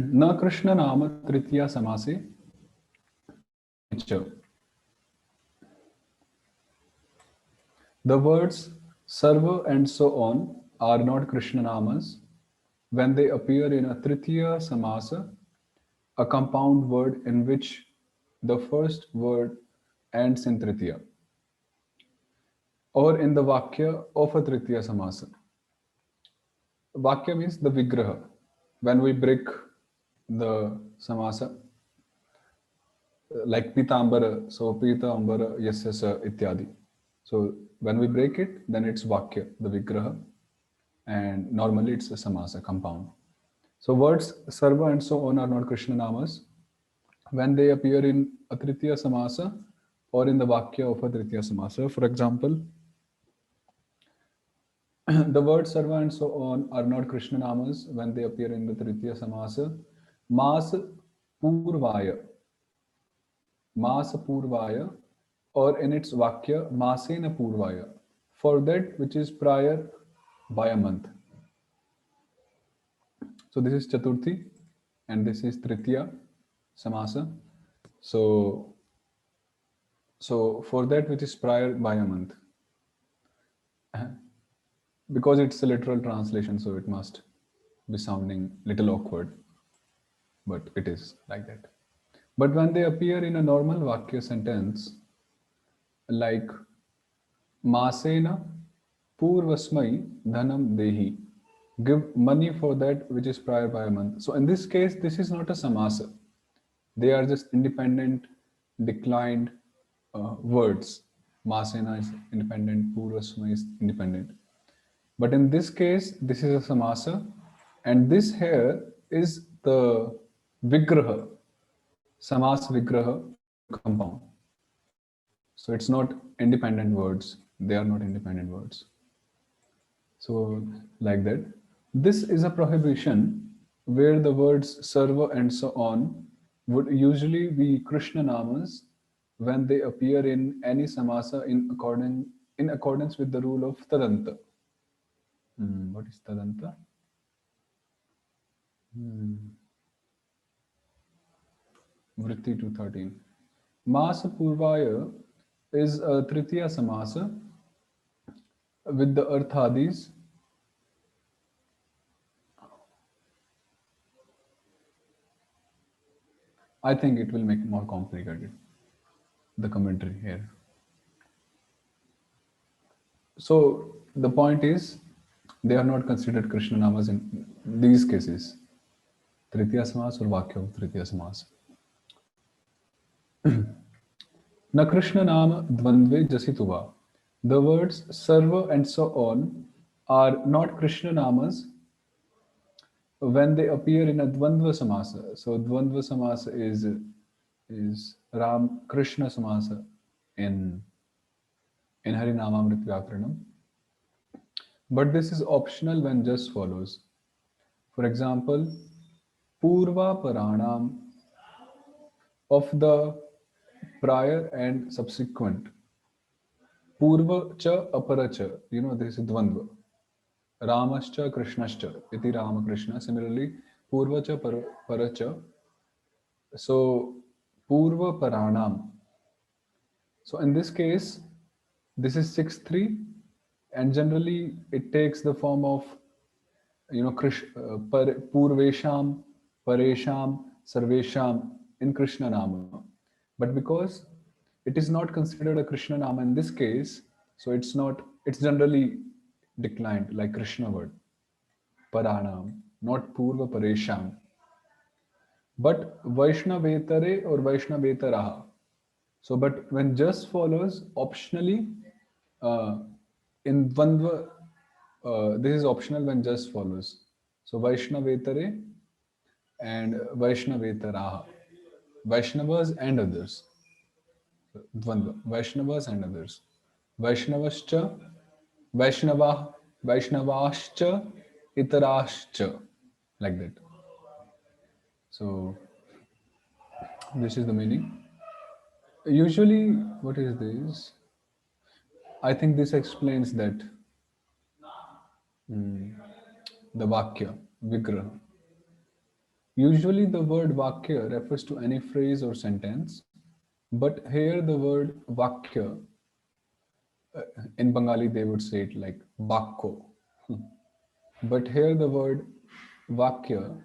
न कृष्ण नाम तृतीया समासे च. The words Sarva and so on are not Krishna namas when they appear in a Tritiya Samasa, a compound word in which the first word ends in Tritiya, or in the Vakya of a Tritiya Samasa. Vakya means the Vigraha. When we break the Samasa, like Pitambara, so Pitambara, yes, yes, ityadi. So when we break it, then it's Vakya, the Vigraha, and normally it's a Samasa, compound. So words Sarva and so on are not Krishna namas when they appear in a Tritiya Samasa or in the Vakya of a Tritiya Samasa. For example, the words Sarva and so on are not Krishna namas when they appear in the Tritiya Samasa. Mas Purvaya, Mas Purvaya, or in its Vakya, Masena Purvaya, for that which is prior by a month. So this is Chaturthi and this is Tritiya Samasa. So for that which is prior by a month, because it's a literal translation, so it must be sounding little awkward, but it is like that. But when they appear in a normal Vakya sentence, like Masena Purvasmai Dhanam Dehi, give money for that which is prior by a month. So in this case, this is not a samasa. They are just independent, declined words. Masena is independent, Purvasma is independent. But in this case, this is a samasa, and this here is the vigraha, samas vigraha compound. So it's not independent words. They are not independent words. So like that. This is a prohibition where the words sarva and so on would usually be Krishna namas when they appear in any samasa in accordance with the rule of tadanta. What is tadanta? Vritti 213. Masa Purvaya is a Tritiya Samasa with the Arthadis. I think it will make it more complicated, the commentary here. So the point is, they are not considered Krishna Namas in these cases. Tritiya Samas or Vakya of Tritiya Samas. Na Krishna Nama Dvandve Jasituva. The words Sarva and so on are not Krishna Namas when they appear in a Dvandva Samasa. So Dvandva Samasa is Ram Krishna Samasa in Harinamamrit Vyakaranam. But this is optional when just follows. For example, Purva Paranam of the prior and subsequent. Purva cha apara cha. You know, this is Dvandva. Ramascha Krishnascha. Iti Rama Krishna. Similarly, Purva cha para cha. So, Purva Paranam. So, in this case, this is 6-3, and generally it takes the form of, Purvesham, Paresham, Sarvesham in Krishna Nama. But because it is not considered a Krishna Nama in this case, so it's generally declined like Krishna word, Paranam, not Purva Paresham. But Vaishnavetare or Vaishnavetaraha. So, but when just follows, optionally, uh, in Dvandva, this is optional when just follows. So, Vaishnavetare and Vaishnavetaraha. Vaishnavas and others. Dvandva. Vaishnavas and others. Vaishnavascha, Vaishnava, Vaishnavascha, Itarascha. Like that. So, this is the meaning. Usually, what is this? I think this explains that the Vakya, Vigraha. Usually the word vakya refers to any phrase or sentence, but here the word vakya, in Bengali they would say it like bakko. But here the word vakya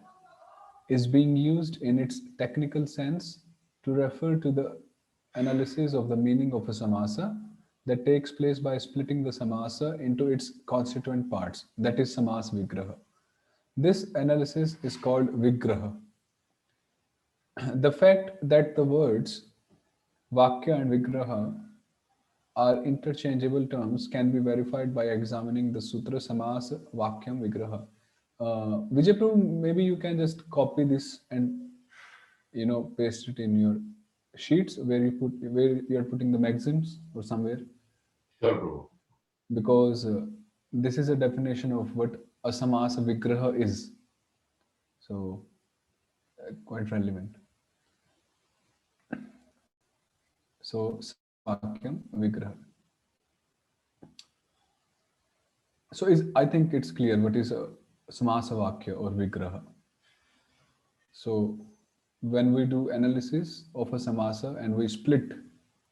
is being used in its technical sense to refer to the analysis of the meaning of a samasa that takes place by splitting the samasa into its constituent parts, that is samas vigraha. This analysis is called vigraha. The fact that the words vakya and vigraha are interchangeable terms can be verified by examining the sutra samas vakyam vigraha. Vijay Prabhu, maybe you can just copy this and paste it in your sheets where you are putting the maxims or somewhere, Sure, bro. because this is a definition of what a samasa vigraha is. So quite relevant. So samasawakyam vigraha. So is I think it's clear what is a samasavakya or vigraha. So when we do analysis of a samasa and we split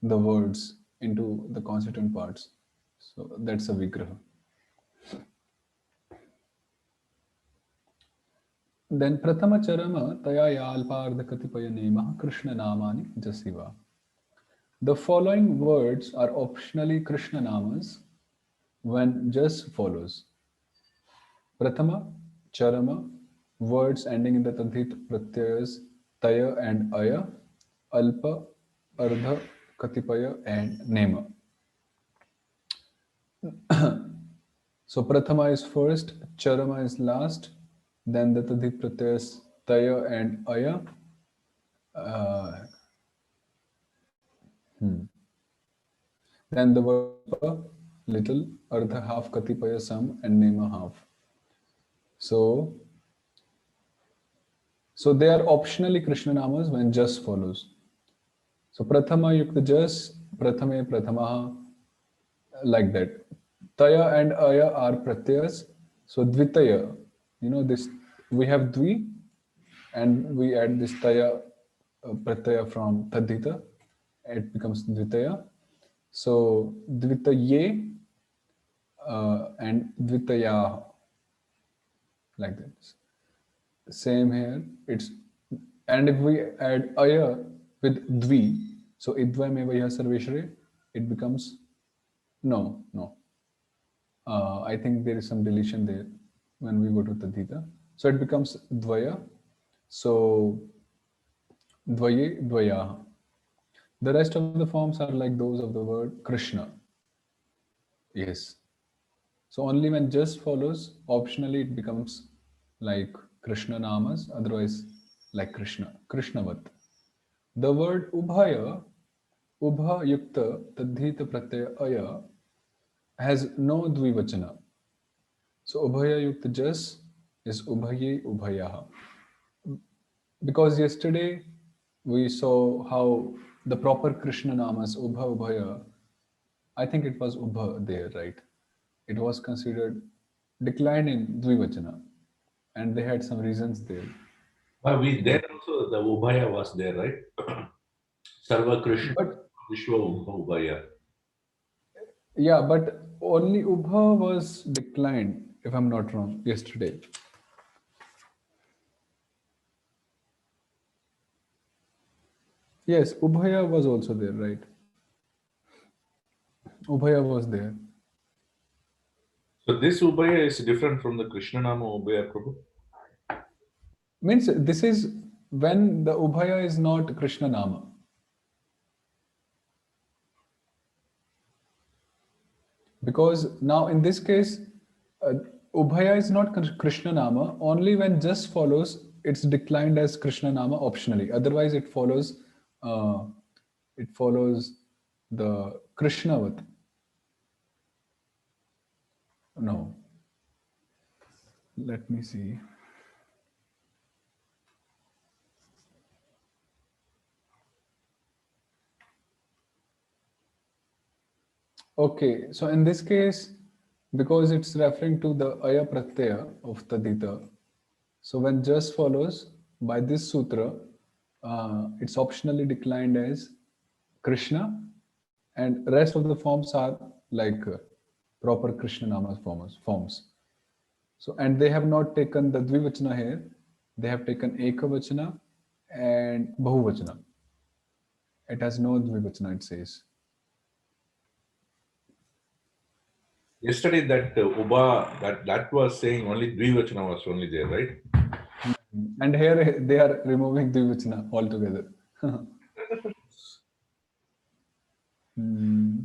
the words into the constituent parts, so that's a vigraha. Then Prathama Charama Taya Yalparda Katipaya Nema Krishna Namani Jasiva. The following words are optionally Krishna Namas when just follows. Prathama, Charama, words ending in the Tadhit Pratyayas Taya and Aya, Alpa, Ardha, Katipaya and Nema. So Prathama is first, Charama is last, then the Tadhit Pratyayas Taya and Aya. Uh, Then the word alpa, little, ardha half, katipaya some, and nema half. So, so they are optionally Krishna namas when just follows. So prathama yukta jas, prathame prathamaha, like that. Taya and aya are pratyas. So dvitaya, this we have dvi, and we add this taya pratyaya from tadhita, it becomes dvitaya. So dvitaye and dvitaya, like that. Same here. It's and if we add aya with dvi, so idva me vaya sarveshre, it becomes no. I think there is some deletion there when we go to tadhita. So it becomes dvaya. So dvaye dvaya. The rest of the forms are like those of the word Krishna. Yes. So only when just follows, optionally it becomes like Krishna namas, otherwise like Krishna, Krishnavat. The word ubhaya, ubha yukta tadhita pratyaya aya, has no dvivachana. So ubhaya yukta jas is ubhaye ubhayaha. Because yesterday we saw how the proper Krishna namas ubha ubhaya, I think it was ubha there, right? It was considered declined in dvivachana, and they had some reasons there. We there But also the Ubhaya was there, right? Sarva Krishna but Vishwa Ubhaya. yeah, but only ubha was declined, if I'm not wrong, yesterday. Yes, ubhaya was also there, right? Ubhaya was there. So this Ubhaya is different from the Krishna Nama Ubhaya, Prabhu. Means this is when the ubhaya is not Krishna nama. Because now in this case, uh, ubhaya is not Krishna nama. Only when just follows, it's declined as Krishna nama optionally. Otherwise, uh, it follows the Krishnavat. No, let me see. Okay, so in this case, because it's referring to the aya pratyaya of tadita, so when just follows, by this sutra, it's optionally declined as Krishna, and rest of the forms are like proper Krishna namas forms. So, and they have not taken the Dvivachana here. They have taken Ekavachana and Bahuvachana. It has no Dvivachana, it says. Yesterday, that Uba, that was saying only Dvivachana was only there, right? And here they are removing Dvivachana altogether. Hmm.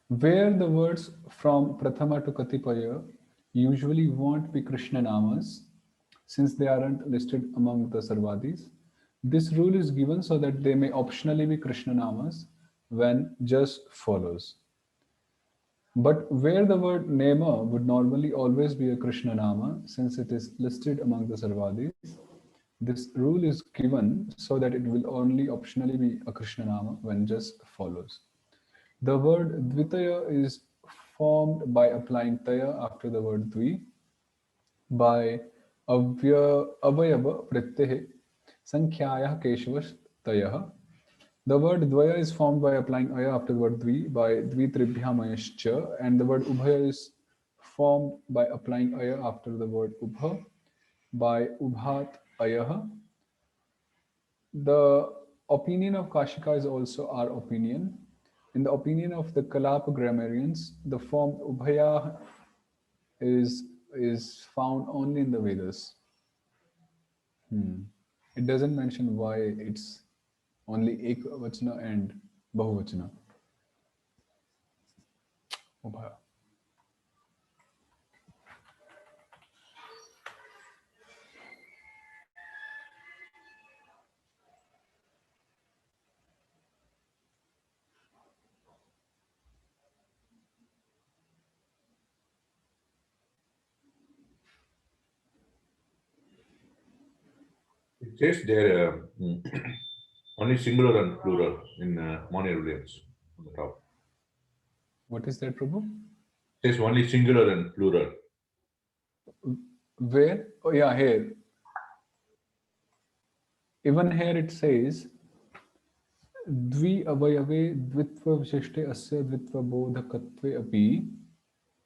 Where the words from Prathama to Katipaya usually won't be Krishna namas, since they aren't listed among the Sarvadis. This rule is given so that they may optionally be Krishna namas when just follows. But where the word Nema would normally always be a Krishna nama, since it is listed among the Sarvadis, this rule is given so that it will only optionally be a Krishna nama when just follows. The word Dvitaya is formed by applying Taya after the word Dvi by Avayava Prityehe Sankhyayaha Keshavash Tayah. The word Dvaya is formed by applying Aya after the word Dvi by Dvitribhyamayascha, and the word Ubhaya is formed by applying Aya after the word Ubha by Ubhat Ayaha. The opinion of Kashika is also our opinion. In the opinion of the Kalapa grammarians, the form Ubhaya is is found only in the Vedas. It doesn't mention why it's only Ekvachana and Bahuvachana. Ubhaya. It says there only singular and plural in Moni Williams on the top. What is that, Prabhu? It says only singular and plural. Where? Oh yeah, here. Even here it says द्वि अवयवे द्वित्व विशिष्टे अस्य द्वित्व बोधकत्वे अपि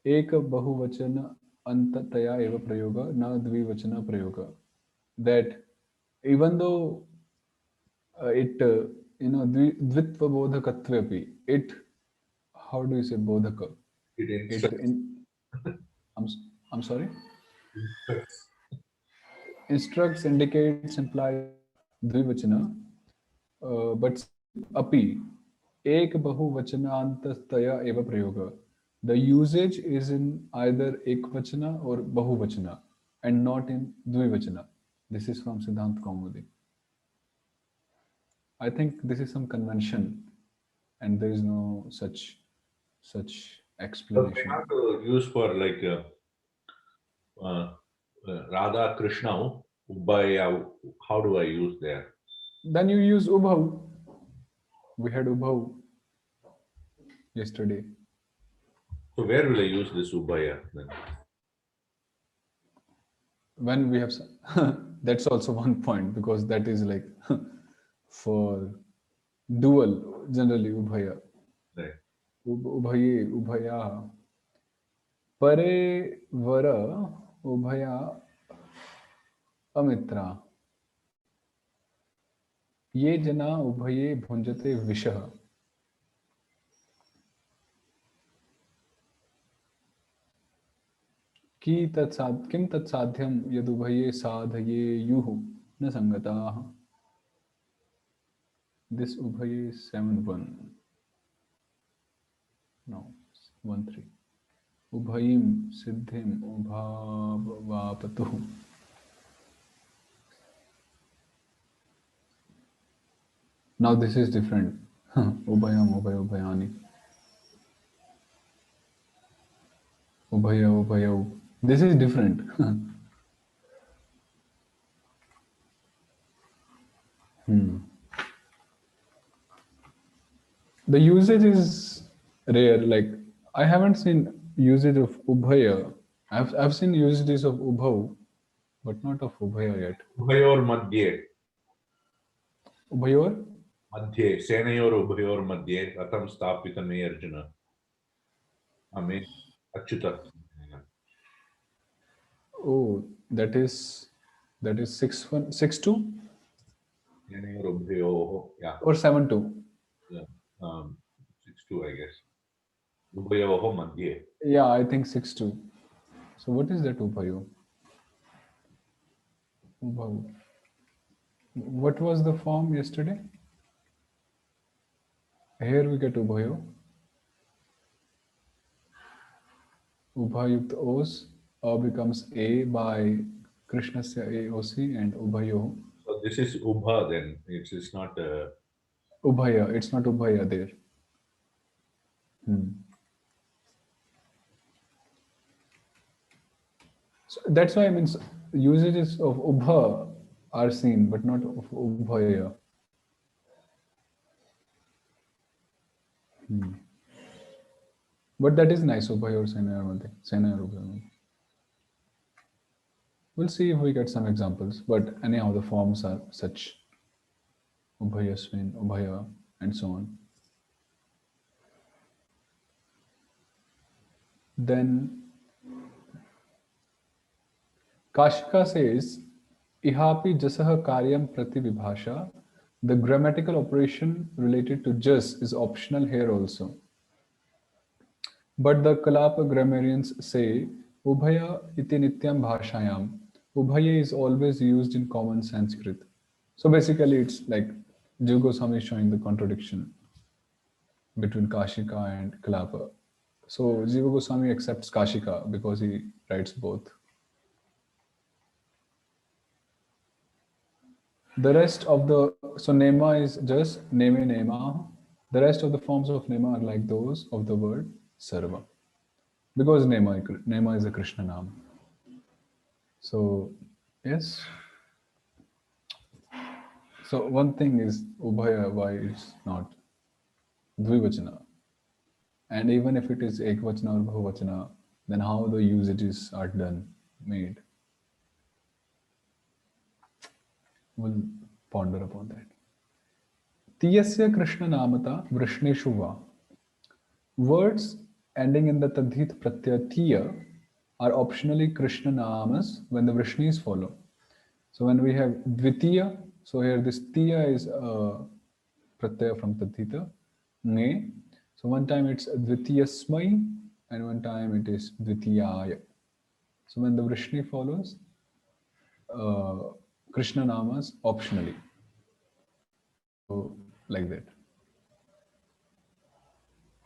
एक बहुवचन अंततया एव प्रयोग न द्विवचन प्रयोग. That even though it द्वित्व बोधकत्वे अपि, it, how do you say bodhaka? It It instructs. in, I'm sorry. Instructs, indicates, implies द्विवचन, but api ek bahuvachanantastaya eva prayoga. The usage is in either ekvachana or bahuvachana and not in dvivachana. This is from Siddhant Kaumudi. I think this is some convention and there is no such So they explanation. have to use for like Radha Krishna, Ubbaya. How do I use there? Then you use ubhav. We had ubhav yesterday. So where will I use this Ubbaya then? When we have that's also one point, because that is like for dual, generally ubhaya. Right. Ubhaye, ubhaya. Pare vara ubhaya amitra. ये जना उभये भुंजते विषः. किं तत्साध्यं यदुभये साधयेयुः न संगताः. This ubhaye 7-1. No, 1-3. Ubhayim siddhim ubhavapatuh. Now this is different. Ubhayam, ubhayani. Ubhaya, ubhayav. This is different. The usage is rare. Like I haven't seen usage of ubhaya. I've seen usages of ubhav, but not of ubhaya yet. Ubhayor madhye. Ubhayor? Madhye. Senayor ubhayor madhye. Ratam stapita me Arjuna. I mean, Achyuta. Oh, that is 6-1 6-2 Senayor ubhayo. Yeah. or 7-2. Yeah. 6-2, I guess. Ubhayoho madhye. Yeah, I think 6-2. So what is that ubhayo? Ubhav. What was the form yesterday? Here we get ubhayo. Ubhayukt os. A becomes A by Krishnasya AOC and ubhayo. So this is ubha then. It's not. Ubhaya. It's not ubhaya there. So that's why I mean usages of ubha are seen, but not of ubhaya. But that is nice, ubhaya or sena or something. Sena or ubhaya. We'll see if we get some examples. But anyhow, the forms are such. Ubhayasmin, ubhaya, and so on. Then Kashika says, Ihapi jasaha karyam prati vibhasha. The grammatical operation related to jas is optional here also. But the Kalapa grammarians say, Ubhaya iti nityam bhashayam. Ubhaya is always used in common Sanskrit. So basically, it's like Jiva Goswami is showing the contradiction between Kashika and Kalapa. So Jiva Goswami accepts Kashika because he writes both. The rest of the, so Nema is just Neme Nema. The rest of the forms of Nema are like those of the word Sarva. Because Nema is a Krishna Nam. So, yes. So one thing is Ubhaya, why it's not Dvivachana. And even if it is Ekvachana or Bhuvachana, then how the usages are done, made. We'll ponder upon that. Tiyasya Krishna Namata Vrishneshu Va. Words ending in the Tadhit Pratyaya Tiya are optionally Krishna Namas when the Vrishnis follow. So when we have Dvitiya, so here this Tiya is Pratyaya from Tadhita, Nge. So one time it's Dvitiyasmai and one time it is Dvitiyaya. So when the Vrishni follows, Krishna Namas optionally. So like that.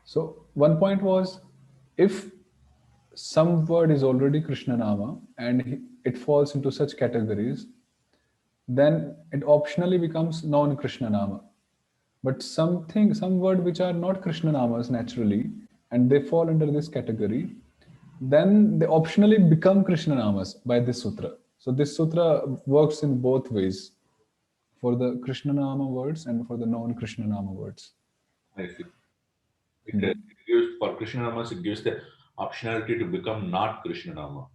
So one point was, if some word is already Krishna Nama and it falls into such categories, then it optionally becomes non-Krishna Nama. But some word which are not Krishna Namas naturally, and they fall under this category, then they optionally become Krishna Namas by this sutra. So this sutra works in both ways, for the Krishna Nama words and for the non-Krishna Nama words. I see. It gives, for Krishna Namas, it gives the optionality to become not Krishna Nama.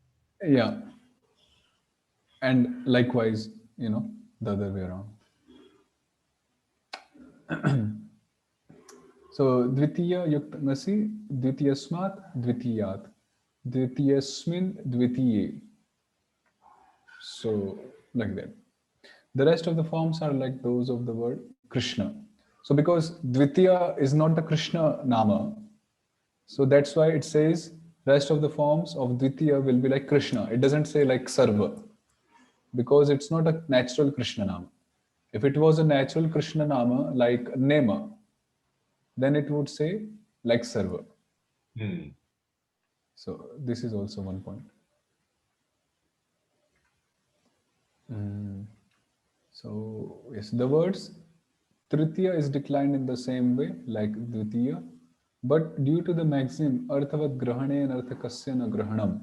Yeah. And likewise, the other way around. So, Dvitiya Yuktangasi, Dvitiyasmat, Dvitiyat, Dvitiyasmin, Dvitiye. So, like that. The rest of the forms are like those of the word Krishna. So, because Dvitiya is not the Krishna Nama, so that's why it says rest of the forms of Dvitiya will be like Krishna. It doesn't say like Sarva, because it's not a natural Krishna Nama. If it was a natural Krishna Nama like Nema, then it would say like Sarva. So this is also one point. So yes, the words Tritiya is declined in the same way like Dvitiya, but due to the maxim Arthavat Grahane and Arthakasya na Grahanam.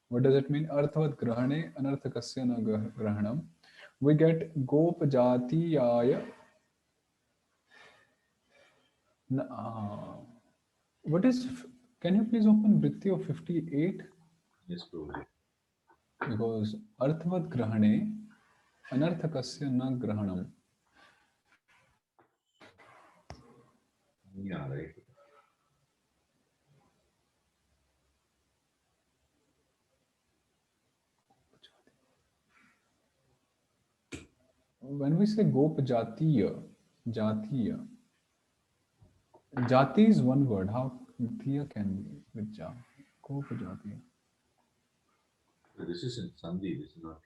What does it mean? Arthavat Grahane and Arthakasya na Grahanam. We get Gop Jatiyaya. What is Can you please open Vritti of 58? Yes, Prabhuji. Because Arthvat Grahane Anarthakasya na Grahanam. Yeah, right. When we say Gopajatiya, Jatiya, Jati is one word. How Tiya can be with Ja? Gopajatiya. This is in Sandhi. This is not.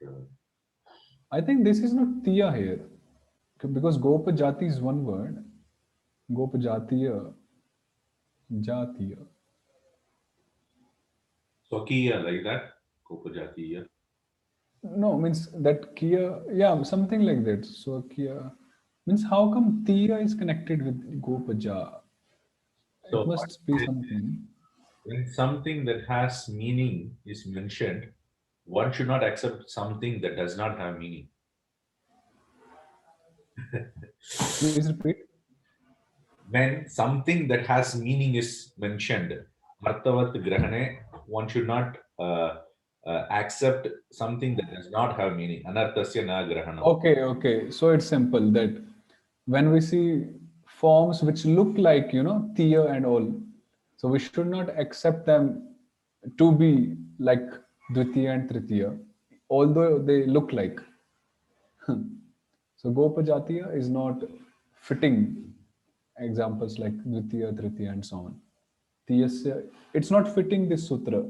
I think this is not Tiya here. Because Gopajati is one word. Gopajatiya, Jatiya. Swakiya, like that. Kopajatiya. No, means that Kia, yeah, something like that. So Kia means how come Tiya is connected with Gopaja? It So must be something. when something that has meaning is mentioned, one should not accept something that does not have meaning. Please repeat. When something that has meaning is mentioned, arthavat grahane, one should not accept something that does not have meaning. Anarthasya na grahanam. Okay, okay. So it's simple that when we see forms which look like, Tiya and all, so we should not accept them to be like Dvitiya and Tritiya, although they look like. So Gopajatiya is not fitting examples like Dvitiya, Tritiya, and so on. Tiyasya, it's not fitting this sutra.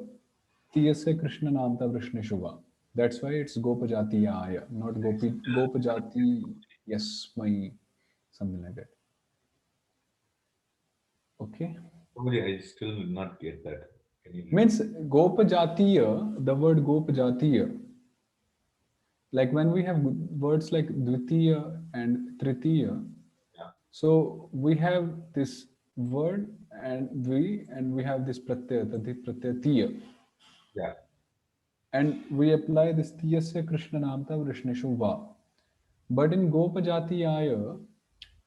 Tiyasya Krishna Namta Vrishne Shubha. That's why it's Gopajatiya Aya, not Gopajati Yasmai, something like that. Okay. Sorry, I still did not get that. Can you repeat? Means Gopajatiya, the word Gopajatiya, like when we have words like Dvitiya and Tritiya, Yeah, so we have this word and we have this pratyaya, tadhi pratyaya tiya. yeah, And we apply this tiyasya Krishna namta vrishneshu va. But in Gopajatiyaya,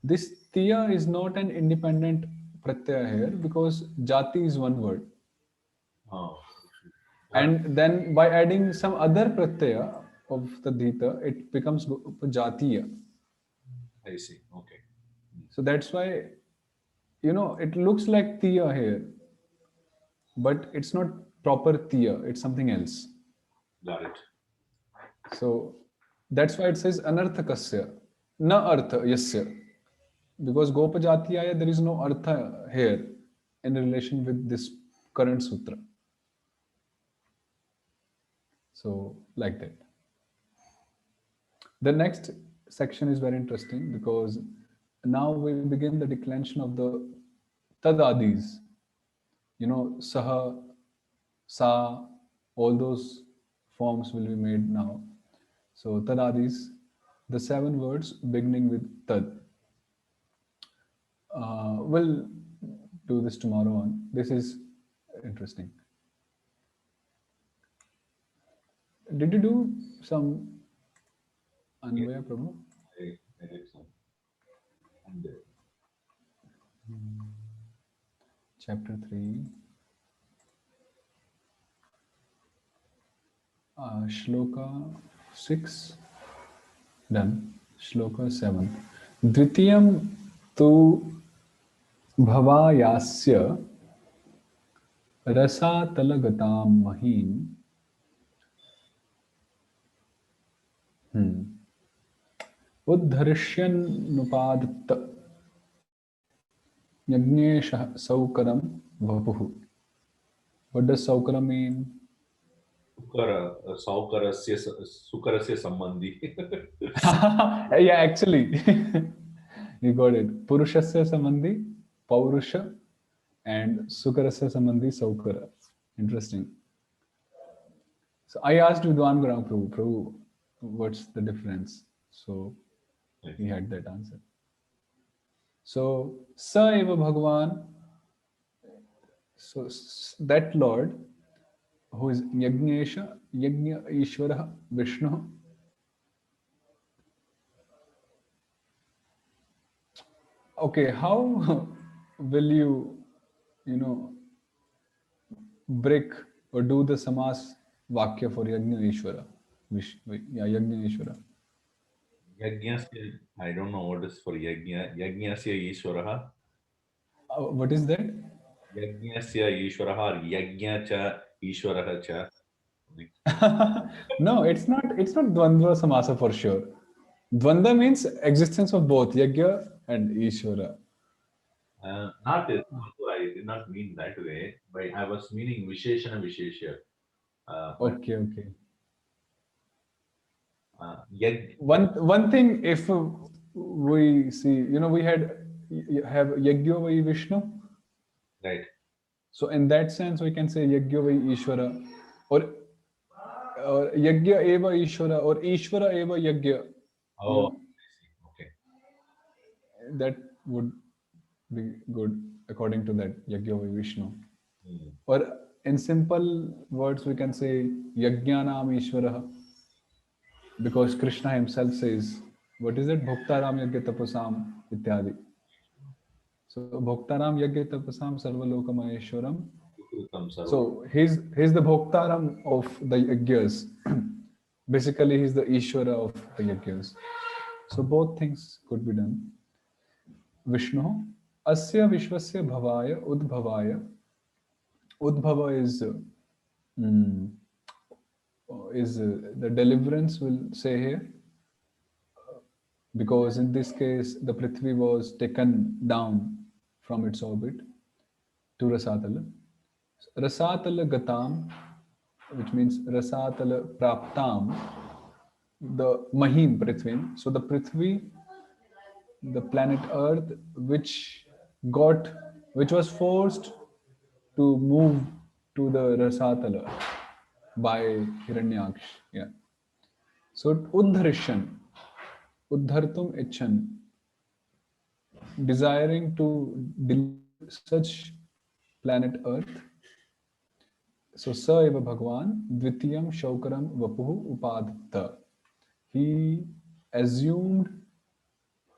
this tiya is not an independent pratyaya here because jati is one word. oh, what? And then by adding some other pratyaya of the dhita, it becomes Gopajatiya. I see. Okay, So that's why, it looks like tiya here, but it's not proper tiya, it's something else. got it. So that's why it says anarthakasya, na artha yasya. Because Gopajatiyaya, there is no artha here in relation with this current sutra. So, like that. The next section is very interesting because now we begin the declension of the tadadis. Saha, sa, all those forms will be made now. So, tadadis, the 7 words beginning with tad. We'll do this tomorrow on. This is interesting. Did you do some Yeah, Anvaya Prabhu? I did some. And Chapter 3, Shloka 6, done. Shloka 7. Dvitiyam tu bhavayasya rasatalagatam mahim uddharishyannupadatta yajneshah saukaram vapuhu. What does saukaram mean? sukarasya sambandhi. Yeah, actually, you got it. Purushasya samandhi, paurusha, and sukarasya samandhi, saukara. Interesting. So I asked Vidwan Gurang Prabhu, what's the difference? So he had that answer. So, Sa eva Bhagavan, so that Lord who is Yajnesha, Yajna Ishvara, Vishnu. Okay, how will you know, break or do the samas vakya for Yajna Ishvara. Yajna Ishvara. Yajnasya, I don't know what is for yajna. Yajnasya Ishwaraha. What is that? Yajnasya Ishwaraha or yajna cha Ishwaraha cha. No, it's not Dvandva Samasa for sure. Dvanda means existence of both Yajna and Ishvara. Not it. I did not mean that way. But I was meaning Visheshana Vishesha. But Okay, okay. yaj, One thing, if we see, we have Yajna vai Vishnu. right. So in that sense, we can say Yajna vai Ishvara, or Yajna eva Ishvara, or Ishvara eva Yajna. Oh, I see. Okay. That would be good according to that Yajna vai Vishnu. Hmm. Or in simple words, we can say Yajnanam Ishvara, because Krishna himself says, what is it? Bhoktaram Yajna Tapasam Ityadi. So Bhoktaram Yajna Tapasam Sarvaloka Maheshwaram. Vikrutam sarva. So he's the Bhoktaram of the Yajnas. Basically, he's the Ishvara of the Yajnas. So both things could be done. Vishnu, Asya Vishwasya Bhavaya Udbhavaya. Udbhava mm, is the deliverance, will say here, because in this case the Prithvi was taken down from its orbit to Rasatala. Rasatala Gatam, which means Rasatala Praptam, the Mahim Prithvi. So the Prithvi, the planet Earth, which was forced to move to the Rasatala by Hiranyaksh. Yeah. So Uddharishan, Uddhartum Ichan, desiring to deliver such planet Earth. So Sa eva Bhagwan, Dvitiyam Shaukaram Vapuhu Upadhta. He assumed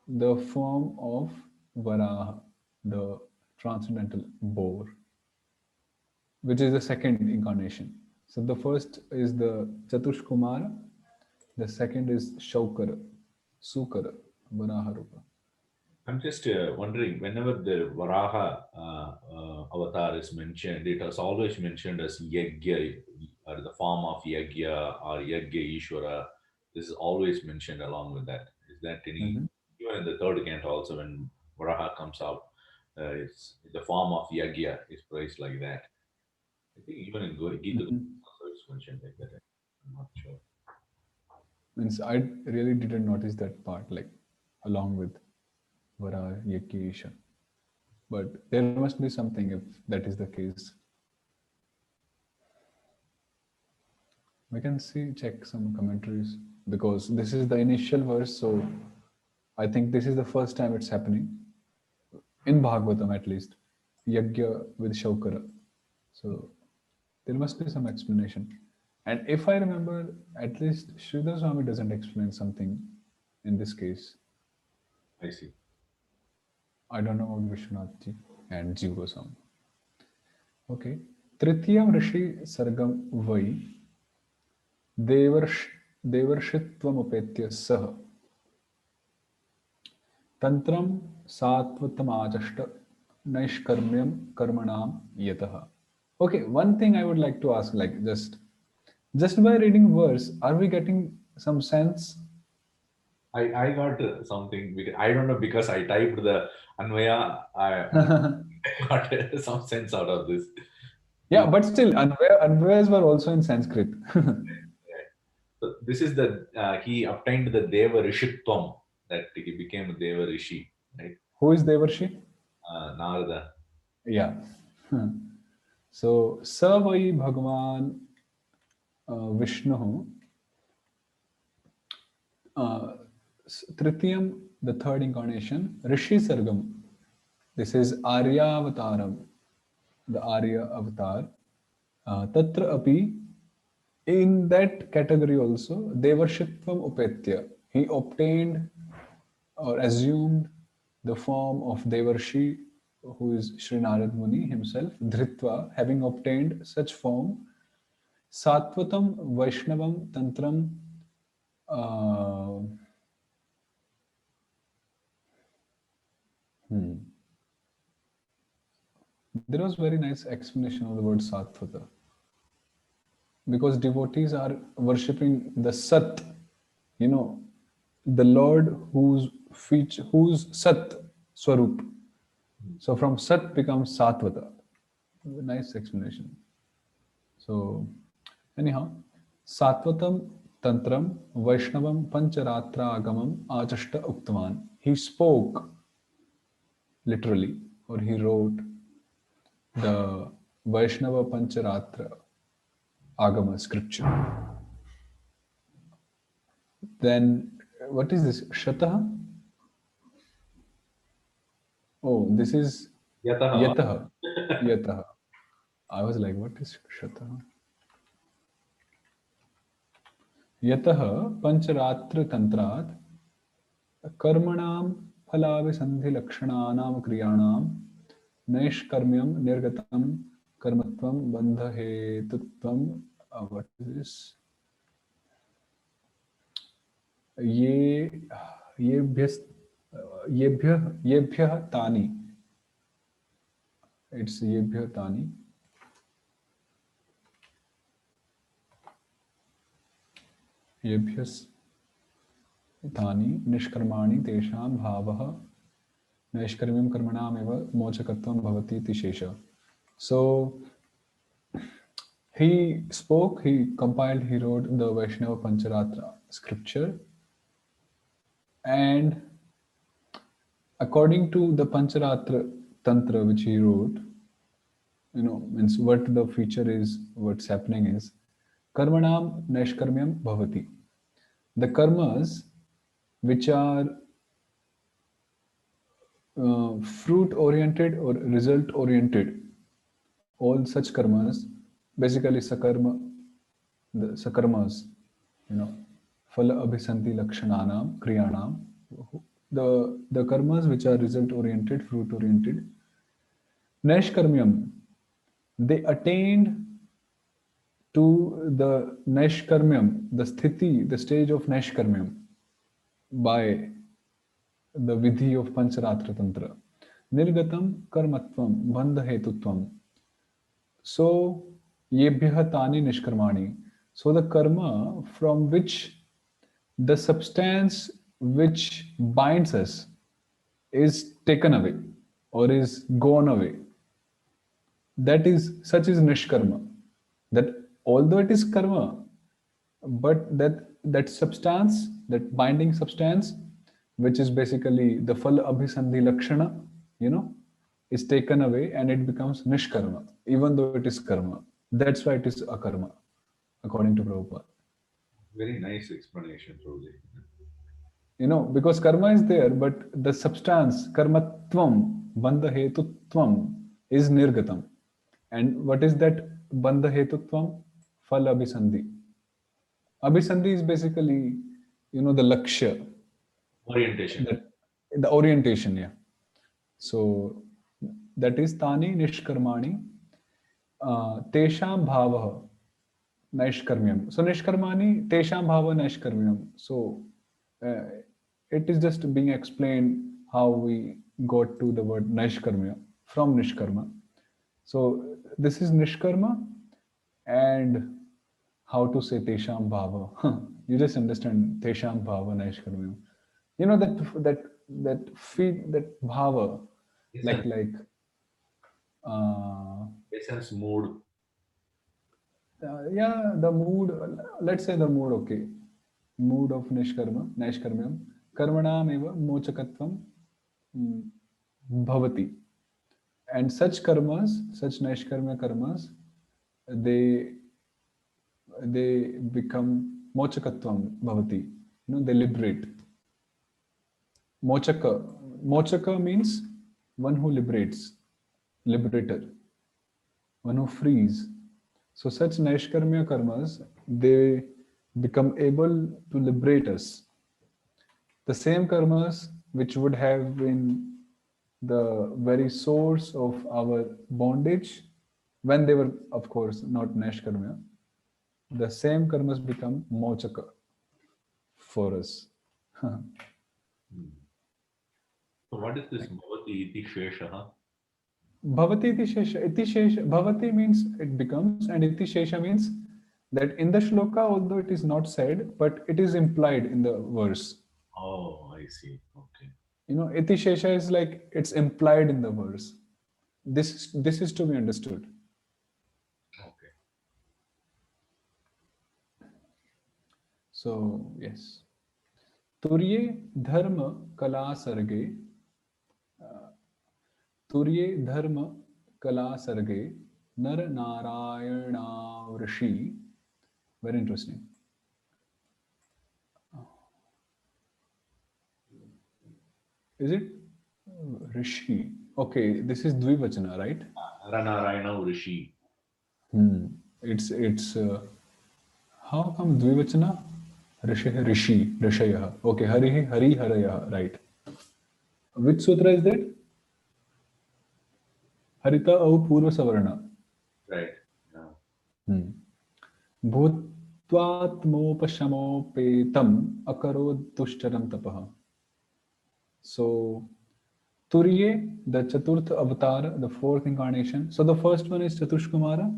the form of Varaha, the transcendental boar, which is the second incarnation. So the first is the Chatush Kumara, the second is Shaukara, Sukara, Varaha Rupa. I'm just wondering, whenever the Varaha avatar is mentioned, it was always mentioned as Yagya, or the form of Yagya or Yagya Ishwara. This is always mentioned along with that. Is that any, even in the third canto also, when Varaha comes out, it's the form of Yagya is praised like that. I think even in Gita, also it's mentioned like that. I'm not sure. Means I really didn't notice that part, like along with Varaha Yakisha. But there must be something if that is the case. We can check some commentaries, because this is the initial verse, so I think this is the first time it's happening in Bhagavatam, at least. Yagya with Shaukara. So there must be some explanation. And if I remember, at least Sridhar Swami doesn't explain something in this case. I see. I don't know about Vishwanath ji and Jiva Goswami. Okay. Tritiyam Rishi Sargam Vai Devarshitvam Upetya Saha Tantram Satvatamajashta Naishkarmyam Karmanam Yataha. Okay, one thing I would like to ask, like just by reading verse, are we getting some sense? I got something, because I don't know, because I typed the Anvaya, I got some sense out of this. Yeah, but still, Anvayas were also in Sanskrit. So this is the he obtained the Deva Rishitvam, that he became a Deva Rishi, right? Who is Devarshi? Narada. Yeah. So, Savai Bhagavan Vishnu, Tritiyam, the third incarnation, Rishi Sargam. This is Arya Avataram, the Arya avatar. Tatra api, in that category also, Devarshitvam Upetya. He obtained or assumed the form of Devarshi who is Sri Narad Muni himself, Dhritva, having obtained such form, Sattvatam Vaishnavam Tantram, uh, there was very nice explanation of the word Sattvata. Because devotees are worshipping the Sat, you know, the Lord whose Sat Swarup. So from Sat becomes Satvata. Nice explanation. So anyhow, Satvatam Tantram Vaishnavam Pancharatra Agamam Achashta Uktavan. He spoke literally, or he wrote the Vaishnava Pancharatra Agama scripture. Then what is this? Shataha? Oh, this is Yataha. Yataha. Yataha. I was like, what is Shataha? Yataha Pancharatra Tantrat Karmanam Phalavisandhi Kriyanam Naishkarmyam Nirgatam Karmatvam Bandhahetutvam. What is this? येभ्यः तानि. It's येभ्यः तानि. येभ्यः तानि निष्कर्माणि तेषां भावः नैष्कर्म्यं कर्मणामेव मोचकत्वं भवति इति शेषः. So he spoke, he compiled, he wrote the Vaishnava Pancharatra scripture, and according to the Pancharatra Tantra which he wrote, means what the feature is, what's happening is, Karmanam Naishkarmyam Bhavati. The karmas which are fruit oriented or result oriented, all such karmas, basically sakarma, the sakarmas, phala abhisanti lakshananam kriyanam, the karmas which are result oriented, fruit oriented, naishkarmyam, they attained to the naishkarmyam, the sthiti, the stage of naishkarmyam, by the vidhi of Pancharatra Tantra. Nirgatam karmatvam bandhahetutvam. So, yebhyah tani nishkarmani. So the karma from which the substance which binds us is taken away or is gone away. That is, such is nishkarma. That although it is karma, but that substance, that binding substance, which is basically the phala abhisandhi lakshana, is taken away and it becomes nishkarma, even though it is karma. That's why it is akarma, according to Prabhupada. Very nice explanation, Prabhuji. Because karma is there, but the substance, karmatvam, bandhahetutvam, is nirgatam. And what is that bandhahetutvam? Phala abhisandhi. Abhisandhi is basically, the lakshya. Orientation. The orientation, yeah. So that is tani nishkarmani tesham bhava naishkarmyam. So nishkarmani tesham bhava naishkarmyam. So it is just being explained how we got to the word naishkarmya from nishkarma. So this is nishkarma and how to say tesham bhava. You just understand tesham bhava naishkarmyam. That feel, that bhava, like essence, mood. Yeah, the mood, let's say the mood, okay. Mood of naishkarmyam, karmanam eva mochakatvam bhavati. And such karmas, such naishkarmya karmas, they become mochakatvam bhavati. They liberate. Mochaka means one who liberates, liberator, one who frees. So such naishkarmya karmas, they become able to liberate us. The same karmas which would have been the very source of our bondage, when they were, of course, not Nashkarmya, the same karmas become mochaka for us. So what is this bhavati iti shesha? Bhavati iti shesha. Iti shesha. Bhavati means it becomes, and iti shesha means that in the shloka, although it is not said, but it is implied in the verse. Oh, I see. Okay. You know, iti shesha is like it's implied in the verse. This is to be understood. Okay. So yes. तुर्ये धर्म कला सर्गे तुर्ये धर्म कला सर्गे नर नारायणावृषि. Very interesting. Is it Rishi? Okay, this is Dvivachana, right? Ranarayana Rishi. It's how come Dvivachana? Rishi, Rishayah. Okay, Harihi, Hari, Harayah, right. Which sutra is that? Harita au Purva Savarna. Right. Yeah. Bhutvatmopasamopetam akarod dushcharam tapaha. So, Turye, the Chaturtha avatar, the fourth incarnation. So, the first one is Chatushkumara,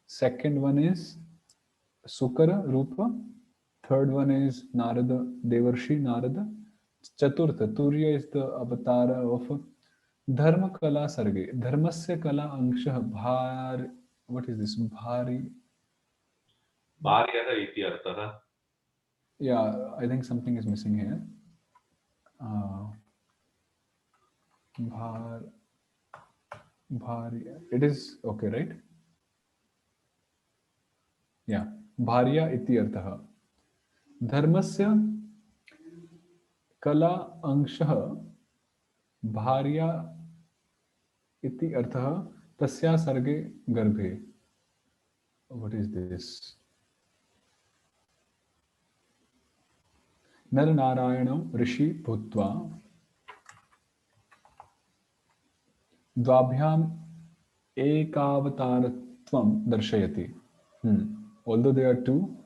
second one is Sukara, Rupa, third one is Narada, Devarshi, Narada. Chaturtha, Turya is the avatar of Dharma Kala Sarge. Dharmasya Kala Anksha Bhar. What is this? Bhari. Bharyah iti artha. Yeah, I think something is missing here. Bhar. Bhari. It is okay, right? Yeah. Bharya iti artha. Dharmasya Kala Anksha Bharya iti artha tasya sarge garbhe. What is this? Nar Narayanam Rishi Bhutva Dvabhyam Ekavataratvam Darshayati. Although they are two,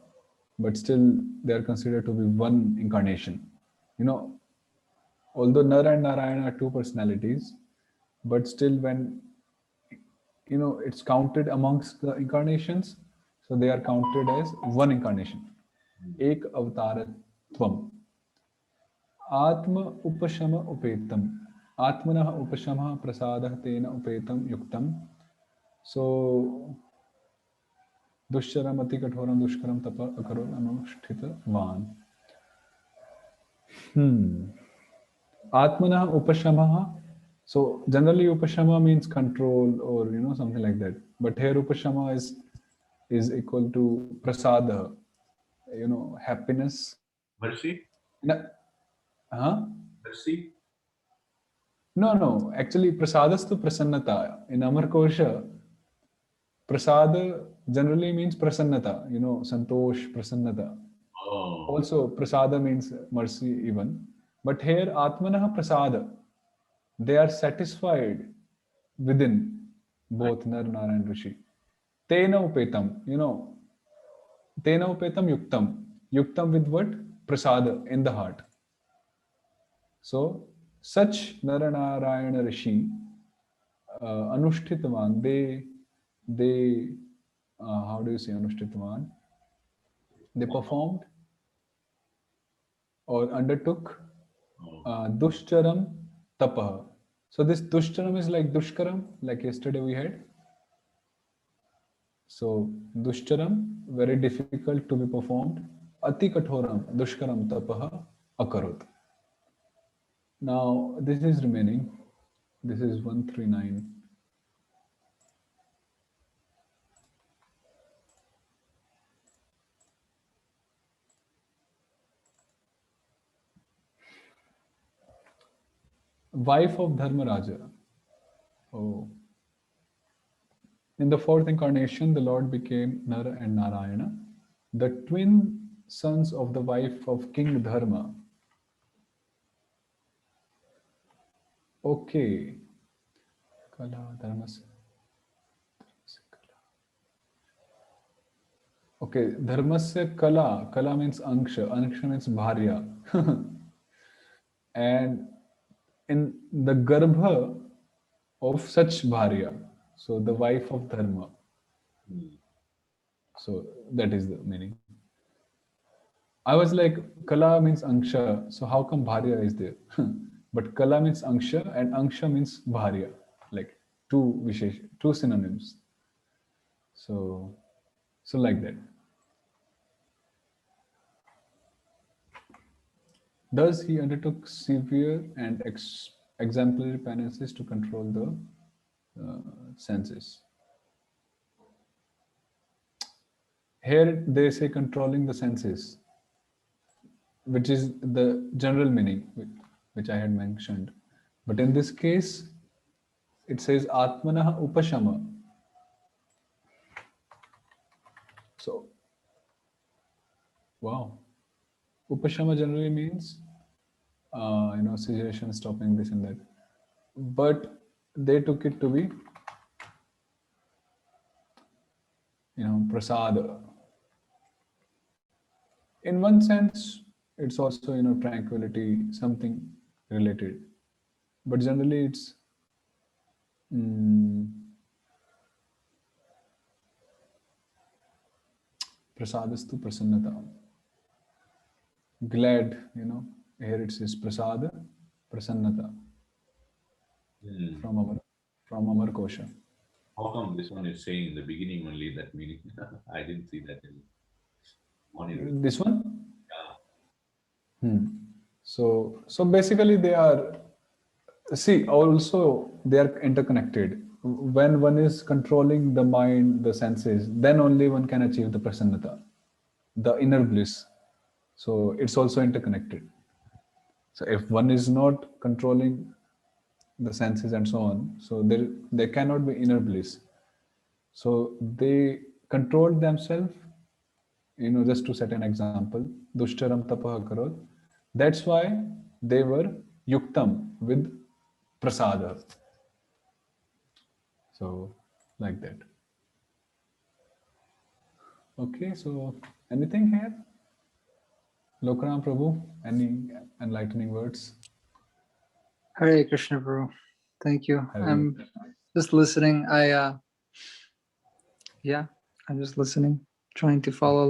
but still they are considered to be one incarnation. You know, although Nar and Narayana are two personalities, but still when it's counted amongst the incarnations, so they are counted as one incarnation. Ek avtaratvam. Atma upashama upetam. Atmanah upashama prasadah tena upetam yuktam. So dushcharam ati kathoram dushkaram tapa akaron anushtita van. Atmanah upashama. So generally upashama means control or something like that. But here upashama is equal to prasada, happiness. Mercy? Huh? Mercy? No. Actually, prasadastu prasannata. In Amar Kosha, prasada generally means prasannata. Santosh, prasannata. Oh. Also, prasada means mercy even. But here, atmanah prasada. They are satisfied within both Nar, Nara and Rishi. Tena upetam. Tena upetam yuktam. Yuktam with what? Prasada in the heart. So, such Naranarayana Rishi, Anushtitavan, they how do you say Anushtitavan? They performed or undertook Dushcharam Tapaha. So, this Dushcharam is like Dushkaram, like yesterday we had. So, Dushcharam, very difficult to be performed. Ati Kathoram, Dushkaram Tapaha Akarot. Now, this is remaining. This is 139. Wife of Dharmaraja. Oh. In the fourth incarnation, the Lord became Nara and Narayana, the twin sons of the wife of King Dharma. Okay. Kala, dharmasya. Okay, dharmasya kala. Kala means anksha. Anksha means bharya. And in the garbha of such bharya, so the wife of dharma. So that is the meaning. I was like, kala means anksha, so how come bharya is there? But kala means anksha and anksha means bharya, like two synonyms. So, so like that. Thus, he undertook severe and exemplary penances to control the senses. Here they say controlling the senses, which is the general meaning which I had mentioned. But in this case, it says Atmanah Upashama. So, wow. Upashama generally means, cessation, stopping this and that. But they took it to be, prasada. In one sense, it's also, tranquility, something related. But generally, it's prasadastu prasannata. Glad, here it says prasada, prasannata from Amar Kosha. How come this one is saying in the beginning only that meaning? I didn't see that in one. This one? Yeah. So basically they are, see, also they are interconnected. When one is controlling the mind, the senses, then only one can achieve the prasannata, the inner bliss. So it's also interconnected. So if one is not controlling the senses and so on, so there cannot be inner bliss. So they controlled themselves, just to set an example, dushcharam tapah karot. That's why they were yuktam with prasada. So like that. Okay, so anything here? Lokram Prabhu, any enlightening words? Hare Krishna, bro. Thank you. Hare I'm just listening. I'm just listening, trying to follow